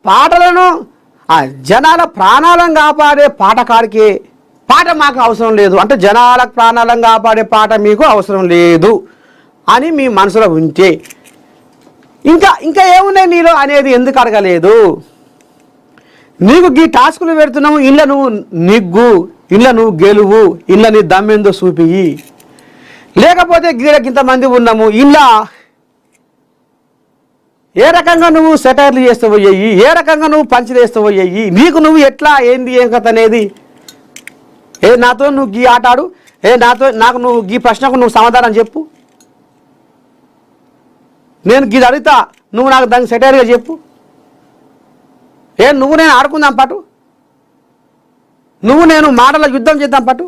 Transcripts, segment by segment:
పాటలను జనాల ప్రాణాలను కాపాడే పాటకాడికి పాట మాకు అవసరం లేదు అంటే జనాల ప్రాణాలను కాపాడే పాట మీకు అవసరం లేదు అని మీ మనసులో ఉంటే ఇంకా ఏమున్నాయి నీలో అనేది ఎందుకు అడగలేదు? నీకు ఈ టాస్కులు పెడుతున్నావు, ఇళ్ళ నువ్వు నిగ్గు, ఇళ్ళ నువ్వు గెలువు, ఇళ్ళ నీ దమ్మెందో చూపియి. లేకపోతే ఇంతమంది ఉన్నాము ఇలా ఏ రకంగా నువ్వు సెటైర్లు చేస్తూ పోయాయి, ఏ రకంగా నువ్వు పంచులు వేస్తూ పోయాయి, నీకు నువ్వు ఎట్లా ఏంది ఏం కథ అనేది. నాతో నువ్వు గీ ఆట ఆడు, నాకు నువ్వు గీ ప్రశ్నకు నువ్వు సమాధానం చెప్పు, నేను గీది అడుగుతా నువ్వు నాకు దానికి సెటైర్గా చెప్పు. నువ్వు నేను ఆడుకుందాం పటు, నువ్వు నేను మాటల యుద్ధం చేద్దాం పటు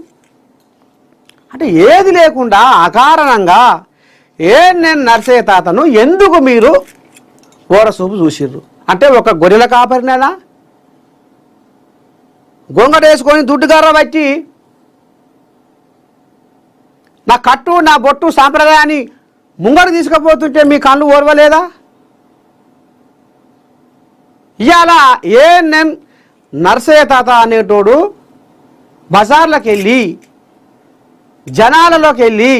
అంటే ఏది లేకుండా అకారణంగా నేను నర్సయ్య తాతను ఎందుకు మీరు ఓరసూపు చూసిర్రు? అంటే ఒక గొర్రెల కాపరినేనా గొంగడేసుకొని దుడ్డుగార వచ్చి నా కట్టు నా బొట్టు సాంప్రదాయాన్ని ముంగడు తీసుకుపోతుంటే మీ కళ్ళు ఓర్వలేదా? ఇవాళ నేను నర్సయ్య తాత అనేటోడు బజార్లోకి వెళ్ళి జనాలలోకి వెళ్ళి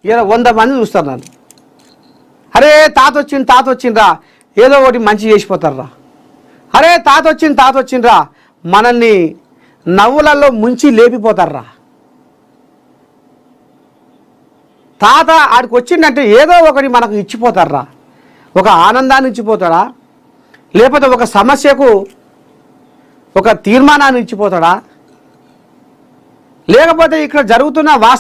ఇలా 100 మంది చూస్తారు నన్ను, అరే తాత వచ్చిండ్రా ఏదో ఒకటి మంచి చేసిపోతారా, అరే తాత వచ్చిండ్రా మనల్ని నవ్వులలో ముంచి లేపిపోతారా, తాత ఆడికి వచ్చిందంటే ఏదో ఒకటి మనకు ఇచ్చిపోతారా, ఒక ఆనందాన్ని ఇచ్చిపోతాడా, లేకపోతే ఒక సమస్యకు ఒక తీర్మానాన్ని ఇచ్చిపోతాడా, లేకపోతే ఇక్కడ జరుగుతున్న